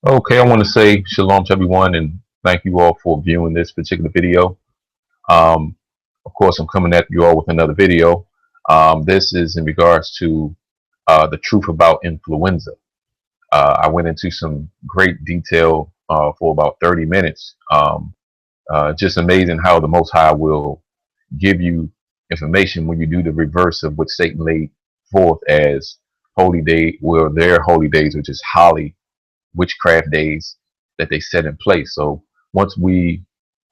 Okay, I want to say shalom to everyone and thank you all for viewing this particular video. Um, of course, I'm coming at you all with another video. This is in regards to the truth about influenza. I went into some great detail for about 30 minutes. Just amazing how the Most High will give you information when you do the reverse of what Satan laid forth as holy day, well, their holy days, which is holly witchcraft days that they set in place. So once we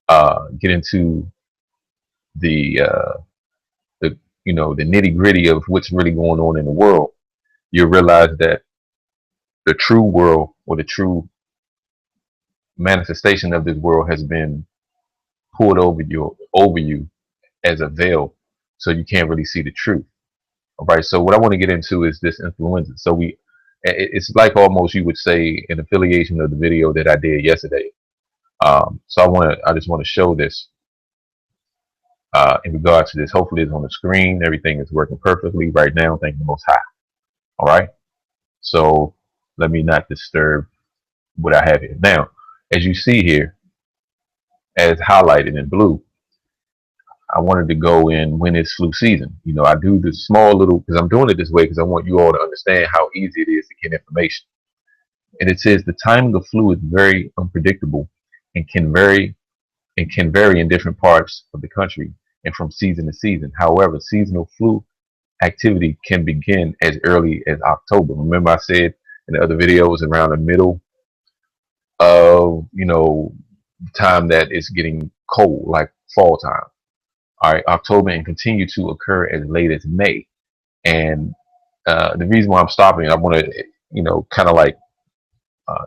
get into the the the nitty gritty of what's really going on in the world, you realize that the true world or the true manifestation of this world has been pulled over you as a veil, so you can't really see the truth. All right. So what I want to get into is this influenza. So it's like almost you would say an affiliation of the video that I did yesterday. So I just want to show this in regard to this. Hopefully it's on the screen. Everything is working perfectly right now. Thank you Most High. All right. So let me not disturb what I have here. Now, as you see here, as highlighted in blue, I wanted to go in when it's flu season. I do this small little, because I'm doing it this way because I want you all to understand how easy it is to get information. And it says the timing of flu is very unpredictable and can vary in different parts of the country and from season to season. However, seasonal flu activity can begin as early as October. Remember I said in the other videos around the middle of, the time that it's getting cold, like fall time. All right, October, and continue to occur as late as May. And the reason why I'm stopping, I want to, kind of like, uh,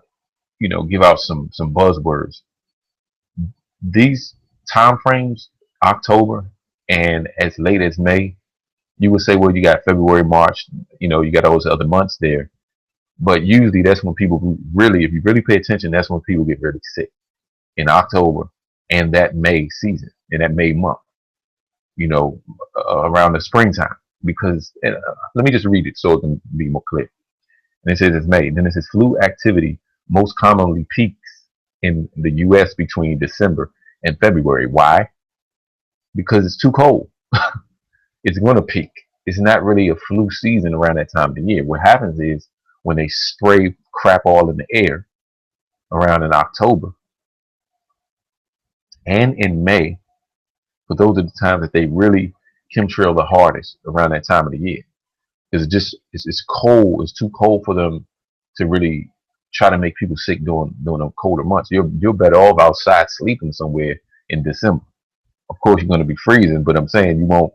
give out some buzzwords. These time frames, October and as late as May, you would say, well, you got February, March, you got all those other months there. But usually that's when people really, if you really pay attention, that's when people get really sick, in October and that May season, in that May month, around the springtime. Because let me just read it so it can be more clear. And it says it's May. Then it says flu activity most commonly peaks in the U.S. between December and February. Why? Because it's too cold. It's going to peak. It's not really a flu season around that time of the year. What happens is when they spray crap all in the air around in October and in May, for those are the times that they really chemtrail the hardest around that time of the year. It's cold. It's too cold for them to really try to make people sick during the colder months. You're better off outside sleeping somewhere in December. Of course, you're going to be freezing, but I'm saying you won't.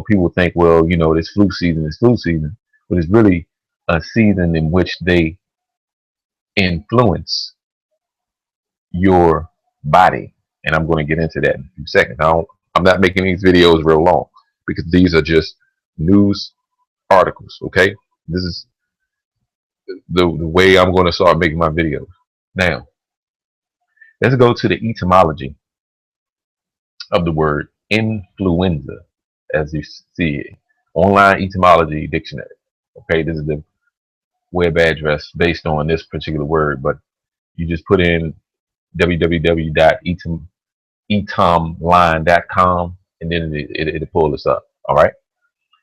People think, well, this flu season is flu season, but it's really a season in which they influence your body, and I'm going to get into that in a few seconds. I'm not making these videos real long because these are just news articles. Okay, this is the way I'm going to start making my videos. Now, let's go to the etymology of the word influenza, as you see it. Online etymology dictionary. Okay, this is the web address based on this particular word, but you just put in www.etomline.com and then it'll pull this up. All right.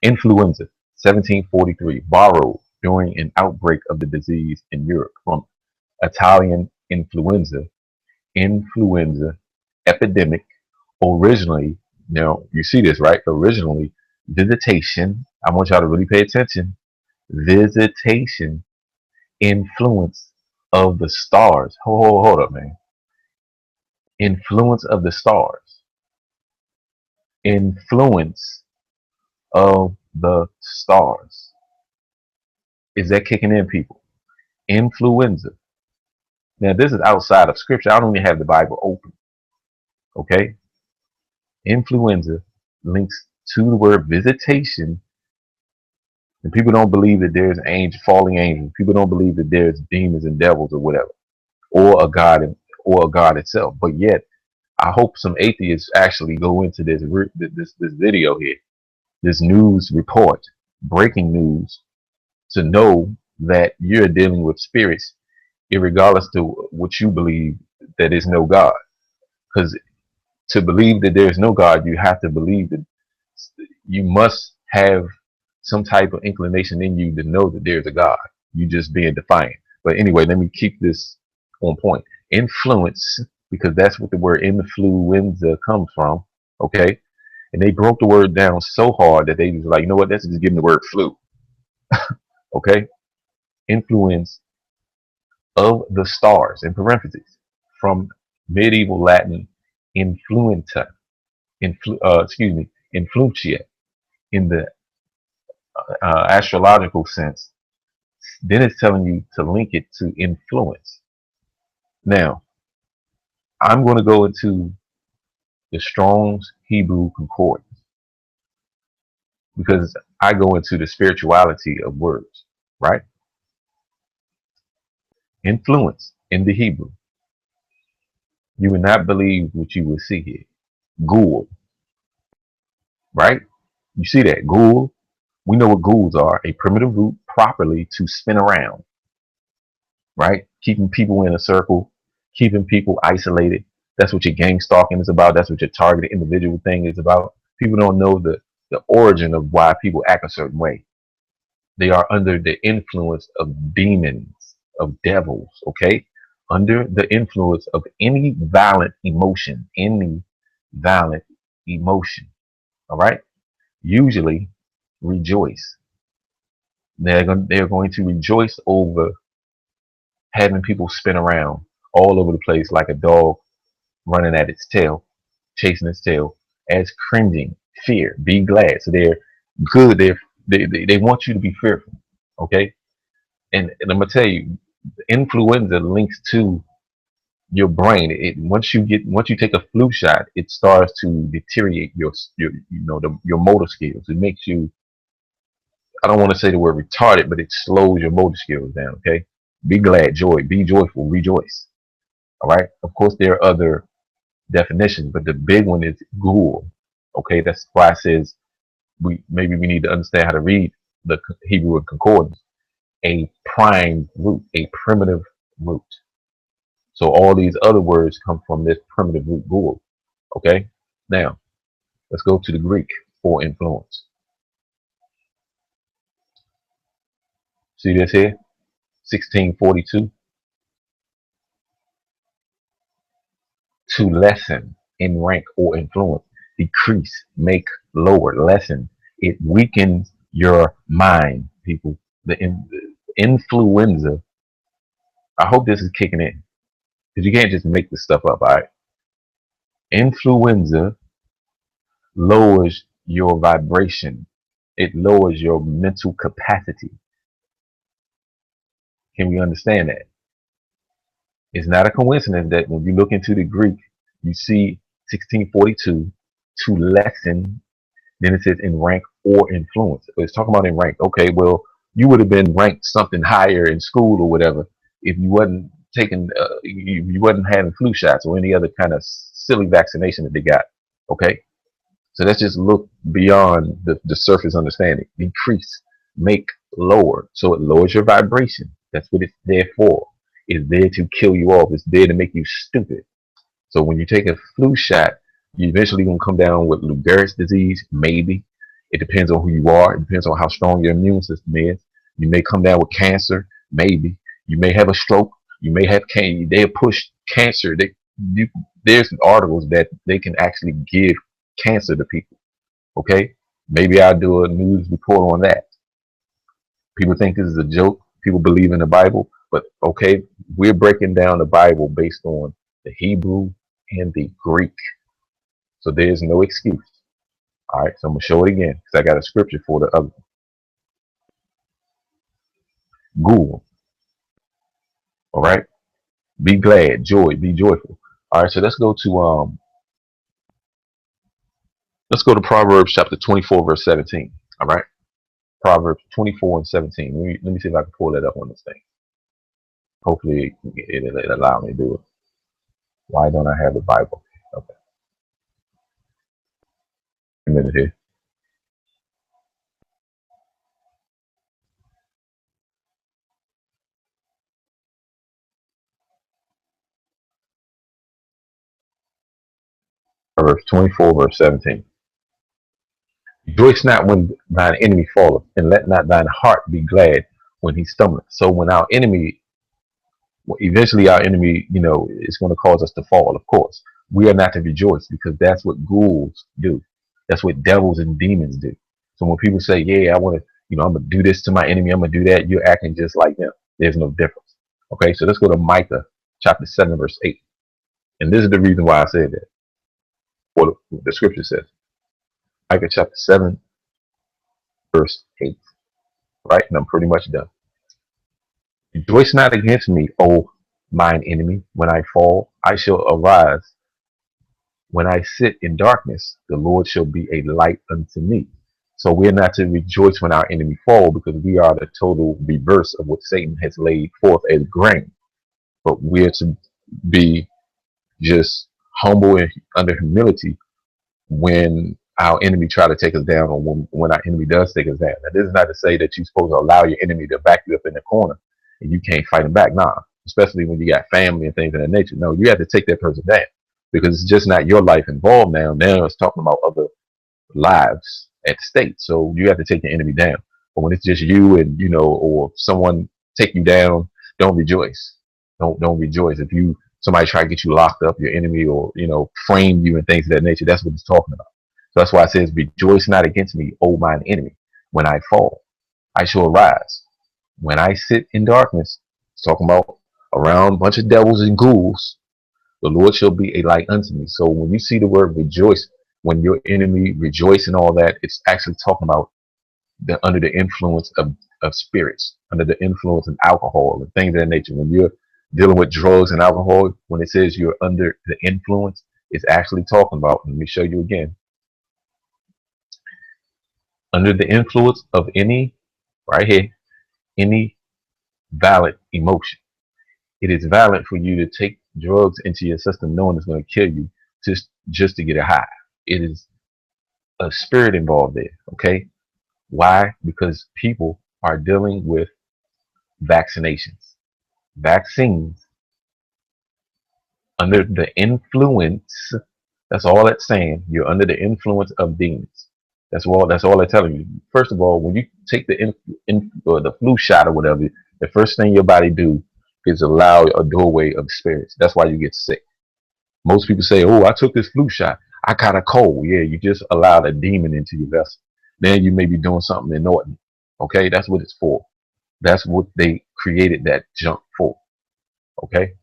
Influenza, 1743, borrowed during an outbreak of the disease in Europe from Italian influenza epidemic. Originally, now you see this, right? Originally, visitation. I want y'all to really pay attention. Visitation, influence of the stars. Hold up, man. Influence of the stars. Influence of the stars. Is that kicking in, people? Influenza. Now, this is outside of scripture. I don't even have the Bible open. Okay? Influenza links to the word visitation. And people don't believe that there's falling angels. People don't believe that there's demons and devils or whatever, or a God itself. But yet, I hope some atheists actually go into this video here, this news report, breaking news, to know that you're dealing with spirits irregardless to what you believe that is no God. Because to believe that there is no God, you have to believe that you must have some type of inclination in you to know that there's a God. You just being defiant. But anyway, let me keep this on point. Influence, because that's what the word influenza comes from. Okay. And they broke the word down so hard that they was like, you know what? Let's just give them the word flu. Okay. Influence of the stars in parentheses from medieval Latin influenta, influentia in the astrological sense. Then it's telling you to link it to influence. Now, I'm going to go into the Strong's Hebrew Concordance because I go into the spirituality of words, right? Influence in the Hebrew. You would not believe what you will see here. Ghoul, right? You see that? Ghoul. We know what ghouls are, a primitive root properly to spin around, right? Keeping people in a circle, keeping people isolated. That's what your gang stalking is about. That's what your targeted individual thing is about. People don't know the origin of why people act a certain way. They are under the influence of demons, of devils, okay? Under the influence of any violent emotion, all right? Usually rejoice. They're going to rejoice over having people spin around all over the place like a dog running at its tail, chasing its tail, as cringing, fear, be glad. So they're good. They want you to be fearful. Okay. And I'm gonna tell you, influenza links to your brain. Once you take a flu shot, it starts to deteriorate your motor skills. It makes you, I don't want to say the word retarded, but it slows your motor skills down. Okay. Be glad, be joyful, rejoice. All right. Of course, there are other definitions, but the big one is ghoul. Okay, that's why it says we need to understand how to read the Hebrew concordance. A prime root, a primitive root. So all these other words come from this primitive root ghoul. Okay, now let's go to the Greek for influence. See this here, 1642. To lessen in rank or influence, decrease, make lower, lessen. It weakens your mind, people. The influenza. I hope this is kicking in because you can't just make this stuff up. All right. Influenza lowers your vibration. It lowers your mental capacity. Can we understand that? It's not a coincidence that when you look into the Greek, you see 1642 to lessen. Then it says in rank or influence. It's talking about in rank. Okay, well, you would have been ranked something higher in school or whatever if you wasn't taking, you wasn't having flu shots or any other kind of silly vaccination that they got. Okay, so let's just look beyond the surface understanding. Decrease, make lower, so it lowers your vibration. That's what it's there for. It's there to kill you off. It's there to make you stupid. So when you take a flu shot, you eventually gonna come down with Lou Gehrig's disease, maybe. It depends on who you are. It depends on how strong your immune system is. You may come down with cancer, maybe. You may have a stroke. You may have cancer. They push cancer. There's articles that they can actually give cancer to people. Okay, maybe I'll do a news report on that. People think this is a joke. People believe in the Bible, but okay, we're breaking down the Bible based on the Hebrew and the Greek. So there's no excuse. All right, so I'm gonna show it again because I got a scripture for the other. Google. All right, be glad, joy, be joyful. All right, so let's go to Proverbs chapter 24 verse 17. All right, Proverbs 24 and 17. Let me see if I can pull that up on this thing. Hopefully it allow me to do it. Why don't I have the Bible? Okay, a minute here. verse 24, verse 17. Rejoice not when thine enemy falleth, and let not thine heart be glad when he stumbleth. So when our enemy, eventually our enemy, is going to cause us to fall, of course. We are not to rejoice because that's what ghouls do. That's what devils and demons do. So when people say, yeah, I want to, I'm going to do this to my enemy, I'm going to do that, you're acting just like them. There's no difference. Okay, so let's go to Micah chapter 7, verse 8. And this is the reason why I said that. What the scripture says. Micah chapter 7, verse 8. Right? And I'm pretty much done. Rejoice not against me, O mine enemy. When I fall, I shall arise. When I sit in darkness, the Lord shall be a light unto me. So we're not to rejoice when our enemy fall because we are the total reverse of what Satan has laid forth as grain. But we're to be just humble and under humility when our enemy try to take us down, or when our enemy does take us down. Now, this is not to say that you're supposed to allow your enemy to back you up in the corner and you can't fight him back. Nah, especially when you got family and things of that nature. No, you have to take that person down because it's just not your life involved now. Now it's talking about other lives at stake. So you have to take the enemy down. But when it's just you and, or someone take you down, don't rejoice. Don't rejoice. If somebody try to get you locked up, your enemy, or, frame you and things of that nature, that's what it's talking about. So that's why it says, rejoice not against me, O mine enemy. When I fall, I shall arise. When I sit in darkness, it's talking about around a bunch of devils and ghouls, the Lord shall be a light unto me. So when you see the word rejoice, when your enemy rejoice and all that, it's actually talking about under the influence of spirits, under the influence of alcohol and things of that nature. When you're dealing with drugs and alcohol, when it says you're under the influence, it's actually talking about, let me show you again, under the influence of any, right here, any valid emotion. It is valid for you to take drugs into your system knowing it's going to kill you just to get a high. It is a spirit involved there, okay? Why? Because people are dealing with vaccinations, vaccines under the influence. That's all it's saying. You're under the influence of demons. That's all they're telling you. First of all, when you take or the flu shot or whatever, the first thing your body do is allow a doorway of spirits. That's why you get sick. Most people say, "Oh, I took this flu shot. I got a cold." Yeah, you just allowed a demon into your vessel. Then you may be doing something inordinate. Okay, that's what it's for. That's what they created that junk for. Okay,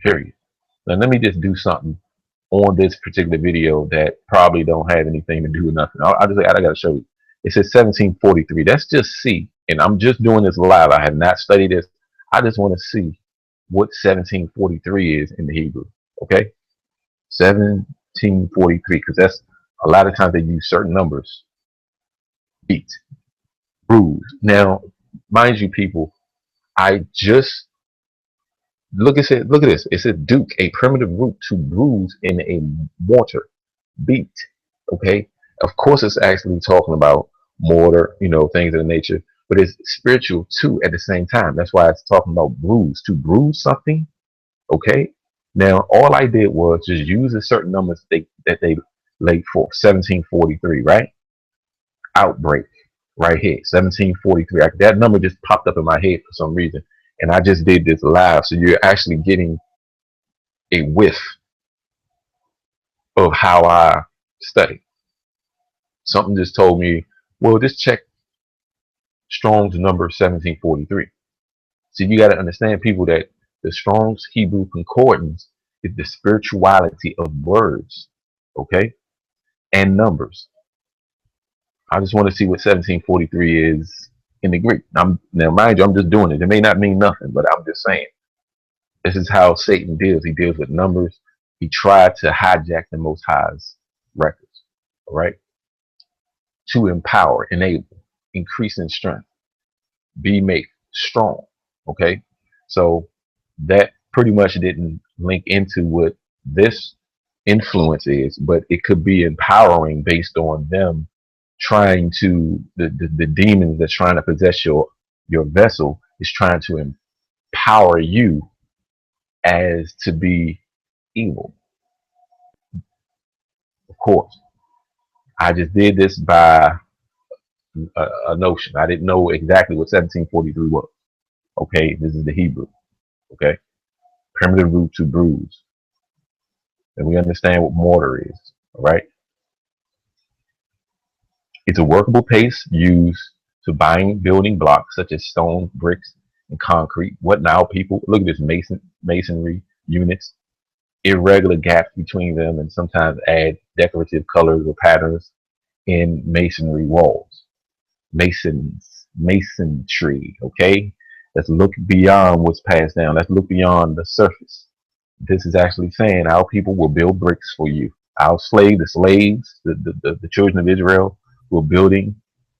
period. Now let me just do something on this particular video that probably don't have anything to do with nothing. I just I gotta show you. It says 1743. That's just C, and I'm just doing this live. I have not studied this. I just want to see what 1743 is in the Hebrew. Okay, 1743, because that's a lot of times they use certain numbers. Beat, bruise. Now, mind you, people, I just look at this. It says Duke, a primitive root to bruise in a mortar. Beat. Okay. Of course, it's actually talking about mortar, things of the nature, but it's spiritual too at the same time. That's why it's talking about bruise, to bruise something. Okay. Now, all I did was just use a certain numbers that they laid for 1743, right? Outbreak right here, 1743. That number just popped up in my head for some reason. And I just did this live. So you're actually getting a whiff of how I study. Something just told me, well, just check Strong's number 1743. So you got to understand, people, that the Strong's Hebrew Concordance is the spirituality of words, okay, and numbers. I just want to see what 1743 is in the Greek. Now, mind you, I'm just doing it. It may not mean nothing, but I'm just saying. This is how Satan deals. He deals with numbers. He tried to hijack the Most High's records, all right, to empower, enable, increase in strength, be make strong, okay? So that pretty much didn't link into what this influence is, but it could be empowering based on them trying to, the demons that's trying to possess your vessel is trying to empower you as to be evil. Of course, I just did this by a notion. I didn't know exactly what 1743 was. Okay, this is the Hebrew. Okay, primitive root to bruise, and we understand what mortar is. All right, it's a workable paste used to bind building blocks such as stone, bricks, and concrete. What now, people? Look at this masonry units, irregular gaps between them, and sometimes add decorative colors or patterns in masonry walls. Masonry. Okay, let's look beyond what's passed down. Let's look beyond the surface. This is actually saying our people will build bricks for you. Our slaves, the children of Israel were building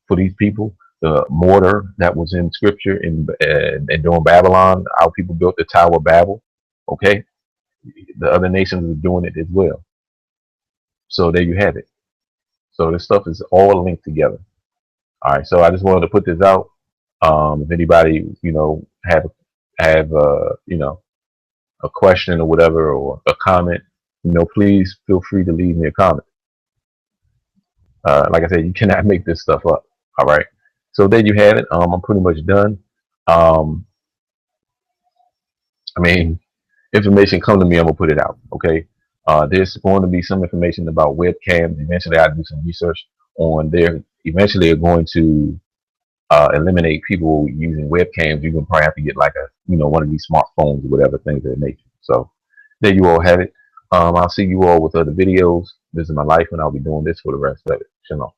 for these people. The mortar that was in scripture and during Babylon, our people built the Tower of Babel. Okay, the other nations are doing it as well. So there you have it. So this stuff is all linked together. All right. So I just wanted to put this out. If anybody, have a question or whatever, or a comment, please feel free to leave me a comment. Like I said, you cannot make this stuff up. All right. So there you have it. I'm pretty much done. Um, I mean, information come to me, I'm gonna put it out. Okay. There's going to be some information about webcams. Eventually, I'll do some research on there. Eventually, they're going to eliminate people using webcams. You're gonna probably have to get like one of these smartphones or whatever, things of that nature. So there you all have it. I'll see you all with other videos. This is my life, and I'll be doing this for the rest of it. Shalom.